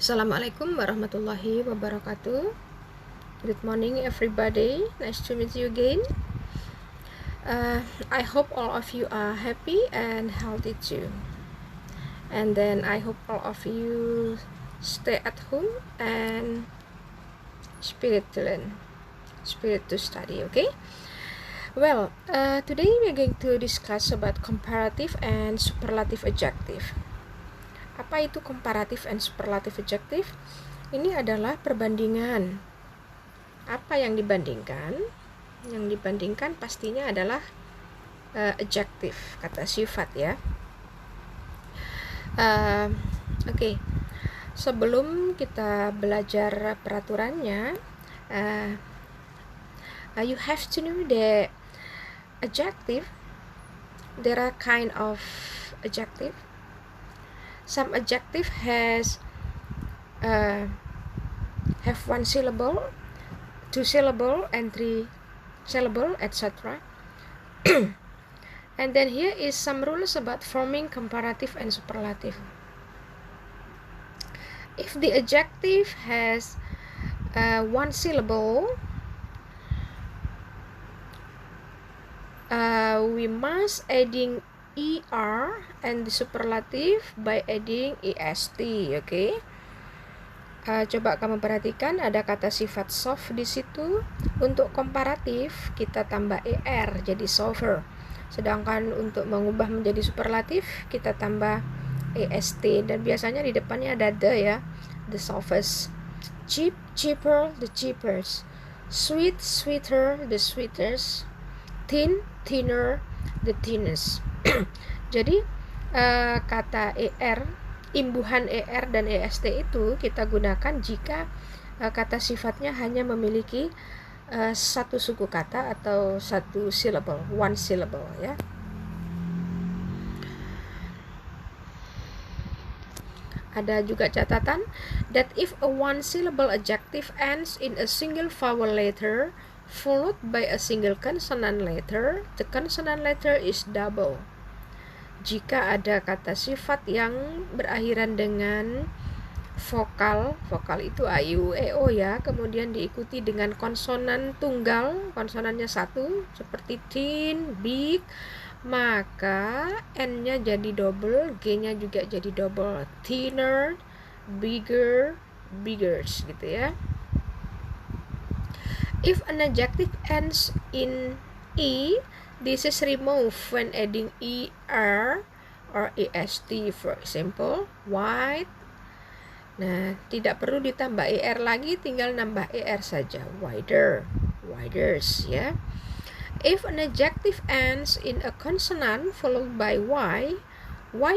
Assalamualaikum warahmatullahi wabarakatuh. Good morning everybody. Nice to meet you again. I hope all of you are happy and healthy too. And then I hope all of you stay at home and spirit to learn, spirit to study, okay? Well, today we're going to discuss about comparative and superlative adjective. Apa itu comparative and superlative adjective? Ini adalah perbandingan. Apa yang dibandingkan? Yang dibandingkan pastinya adalah adjective, kata sifat ya. Oke. Sebelum kita belajar peraturannya, you have to know the adjective. There are kind of adjective. Some adjective have one syllable, two syllable, and three syllable, etc. And then here is some rules about forming comparative and superlative. If the adjective has one syllable, we must adding er, and the superlative by adding est, okay? Coba kamu perhatikan ada kata sifat soft di situ. Untuk komparatif kita tambah er jadi softer. Sedangkan untuk mengubah menjadi superlatif kita tambah est, dan biasanya di depannya ada the ya. The softest. Cheap, cheaper, the cheapest. Sweet, sweeter, the sweetest. Thin, thinner, the thinnest. Jadi kata er, imbuhan er dan est itu kita gunakan jika kata sifatnya hanya memiliki satu suku kata atau satu syllable, one syllable ya. Ada juga catatan that if a one syllable adjective ends in a single vowel letter followed by a single consonant letter, the consonant letter is double. Jika ada kata sifat yang berakhiran dengan vokal itu a, i, u, e, o ya, kemudian diikuti dengan konsonan tunggal, konsonannya satu, seperti thin, big, maka n-nya jadi double, g-nya juga jadi double, thinner, bigger, biggers gitu ya. If an adjective ends in e, this is removed when adding er or est. For example, white. Nah, tidak perlu ditambah er lagi, tinggal nambah er saja. Wider, widers ya. If an adjective ends in a consonant followed by y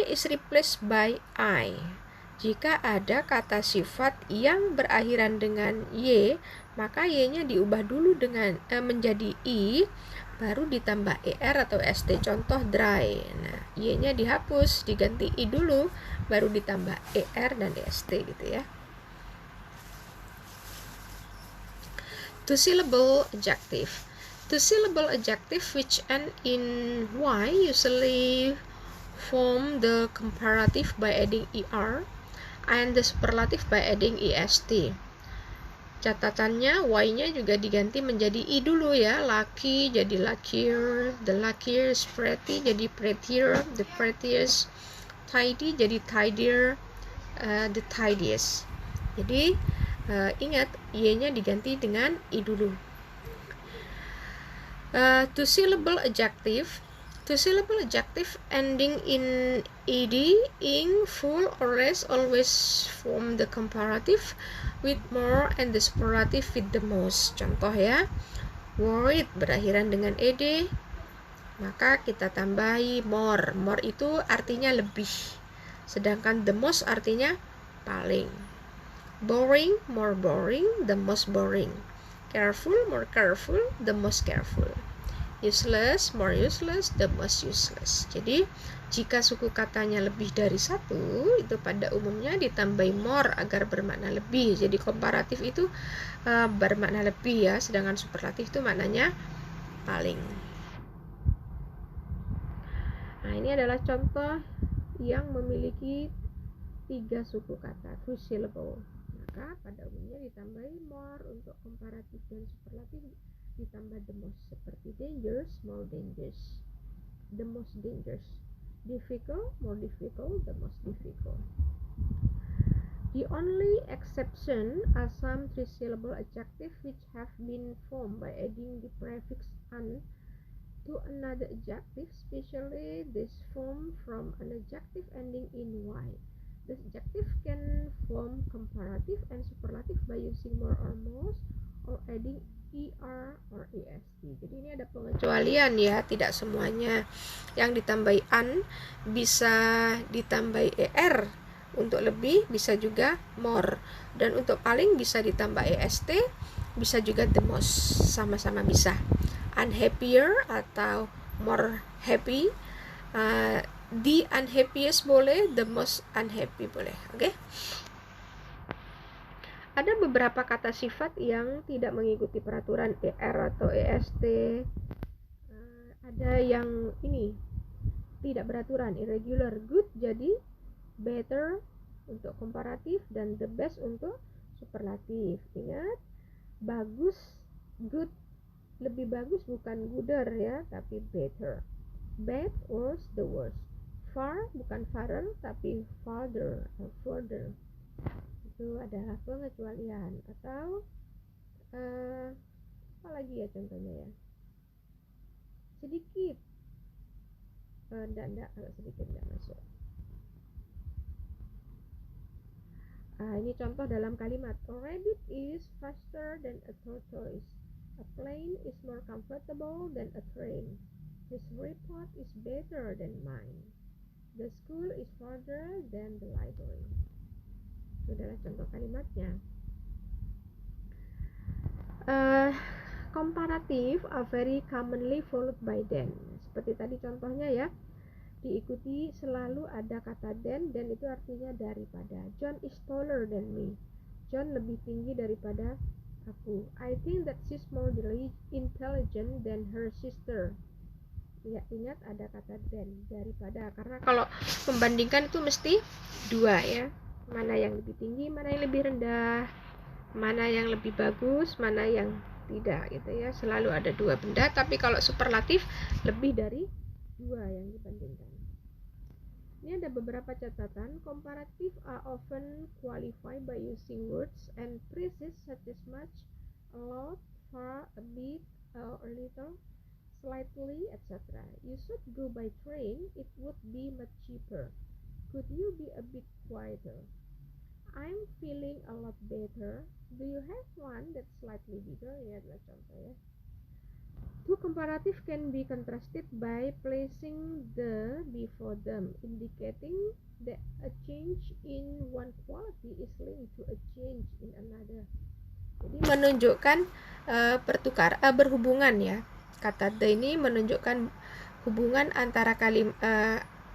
is replaced by I. Jika ada kata sifat yang berakhiran dengan y, maka y-nya diubah dulu dengan menjadi i, baru ditambah er atau st. Contoh dry. Nah, y-nya dihapus, diganti i dulu, baru ditambah er dan st gitu ya. Two syllable adjective. Two syllable adjective which end in y usually form the comparative by adding er and the superlative by adding est. Catatannya y-nya juga diganti menjadi i dulu ya. Lucky jadi luckier, the luckier, pretty jadi prettier, the prettiest, tidy jadi tidier, the tidiest. Jadi ingat y-nya diganti dengan i dulu. Two syllable adjective ending in ed, ing, full, or less always form the comparative with more and the superlative with the most. Contoh ya, worried berakhiran dengan ed, maka kita tambahi more. More itu artinya lebih, sedangkan the most artinya paling. Boring, more boring, the most boring. Careful, more careful, the most careful. Useless, more useless, the most useless. Jadi jika suku katanya lebih dari satu, itu pada umumnya ditambahi more agar bermakna lebih. Jadi komparatif itu bermakna lebih ya, sedangkan superlatif itu maknanya paling. Nah, ini adalah contoh yang memiliki 3 suku kata, 3 syllable. Maka pada umumnya ditambahi more untuk komparatif dan superlatif, ditambah the most, seperti dangerous, more dangerous, the most dangerous, difficult, more difficult, the most difficult. The only exception are some 3 syllable adjectives which have been formed by adding the prefix an to another adjective, especially this form from an adjective ending in y. This adjective can form comparative and superlative by using more or most or adding er or est. Jadi ini ada pengecualian ya, tidak semuanya yang ditambahi an bisa ditambahi er. Untuk lebih bisa juga more, dan untuk paling bisa ditambah est, bisa juga the most, sama-sama bisa. Unhappier atau more happy, the unhappiest boleh, the most unhappy boleh. Oke? Ada beberapa kata sifat yang tidak mengikuti peraturan er atau est. Ada yang ini tidak beraturan, irregular. Good jadi better untuk komparatif dan the best untuk superlatif. Ingat, bagus, good, lebih bagus bukan gooder ya, tapi better. Bad, worse, the worst. Far bukan farer tapi farther or further. Itu adalah pengecualian. Atau apa lagi ya contohnya ya? Sedikit. Enggak, kalau sedikit enggak masuk. Ini contoh dalam kalimat. A rabbit is faster than a tortoise. A plane is more comfortable than a train. His report is better than mine. The school is farther than the library. Itu adalah contoh kalimatnya. Comparative are very commonly followed by than. Seperti tadi contohnya ya. Diikuti selalu ada kata than, dan itu artinya daripada. John is taller than me. John lebih tinggi daripada aku. I think that she's more intelligent than her sister. Ya, ingat ada kata than, daripada. Karena kalau membandingkan itu mesti dua ya. Mana yang lebih tinggi, mana yang lebih rendah, mana yang lebih bagus, mana yang tidak gitu ya. Selalu ada dua benda, tapi kalau superlatif lebih dari dua yang dibandingkan. Ini ada beberapa catatan. Comparative are often qualified by using words and phrases such as much, a lot, far, a bit, a little, slightly, etc. You should go by train, it would be much cheaper. Could you be a bit quieter? I'm feeling a lot better. Do you have one that's slightly bigger? Ini adalah contoh ya. Two comparative can be contrasted by placing the before them, indicating that a change in one quality is linked to a change in another. Jadi menunjukkan berhubungan ya. Kata the ini menunjukkan hubungan antara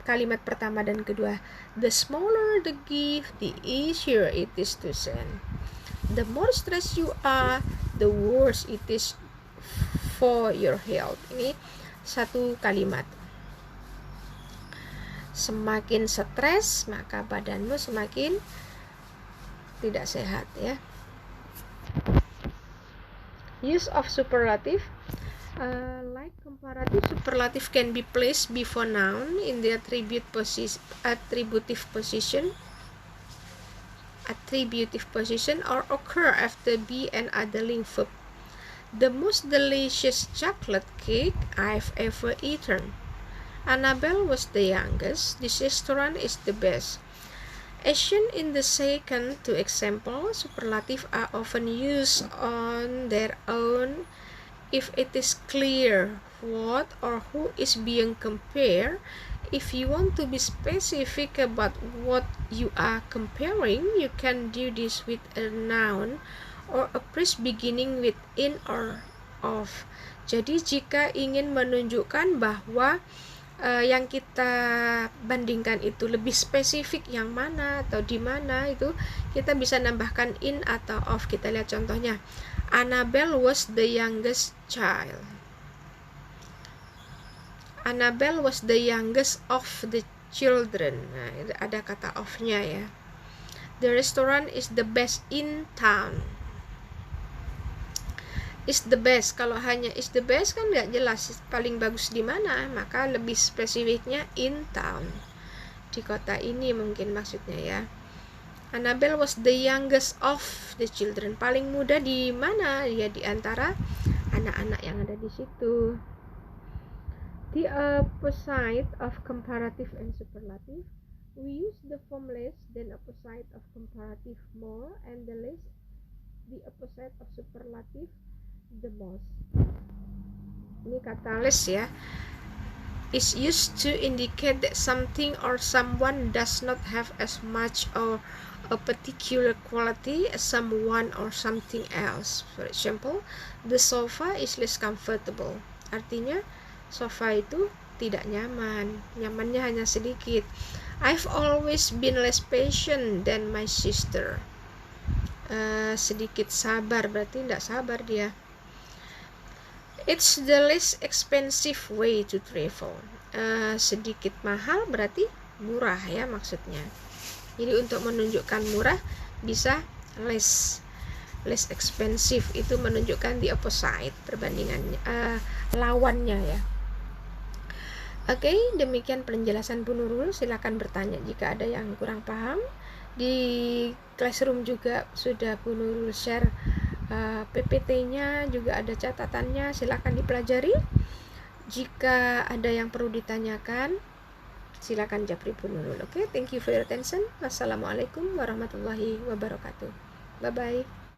kalimat pertama dan kedua. The smaller the gift, the easier it is to send. The more stressed you are, the worse it is for your health. Ini satu kalimat. Semakin stres, maka badanmu semakin tidak sehat ya. Use of superlative. Like comparative, superlative can be placed before noun in the attributive position or occur after be and other link verb. The most delicious chocolate cake I've ever eaten. Annabelle was the youngest. This restaurant is the best. Action in the second two examples, superlative are often used on their own if it is clear what or who is being compared. If you want to be specific about what you are comparing, you can do this with a noun or a phrase beginning with in or of. Jadi jika ingin menunjukkan bahwa yang kita bandingkan itu lebih spesifik yang mana atau di mana, itu kita bisa nambahkan in atau of. Kita lihat contohnya. Annabelle was the youngest child. Annabelle was the youngest of the children. Nah, ada kata of-nya ya. The restaurant is the best in town. Is the best, kalau hanya is the best kan nggak jelas paling bagus di mana, maka lebih spesifiknya in town, di kota ini mungkin maksudnya ya. Annabelle was the youngest of the children. Paling muda di mana? Ya di antara anak-anak yang ada di situ. The opposite of comparative and superlative. We use the form less than opposite of comparative more, and the less the opposite of superlative the most. Ini kata less ya, is used to indicate that something or someone does not have as much or a particular quality as someone or something else. For example, the sofa is less comfortable. Artinya sofa itu tidak nyaman, nyamannya hanya sedikit. I've always been less patient than my sister. Sedikit sabar berarti tidak sabar dia. It's the less expensive way to travel. Sedikit mahal berarti murah ya maksudnya. Jadi untuk menunjukkan murah bisa less expensive, itu menunjukkan the opposite, perbandingannya, lawannya ya. Oke, demikian penjelasan Bu Nurul. Silakan bertanya jika ada yang kurang paham. Di Classroom juga sudah Bu Nurul share PPT-nya, juga ada catatannya, silakan dipelajari. Jika ada yang perlu ditanyakan, silakan japri Bu Nurul. Oke, thank you for your attention. Wassalamualaikum warahmatullahi wabarakatuh. Bye bye.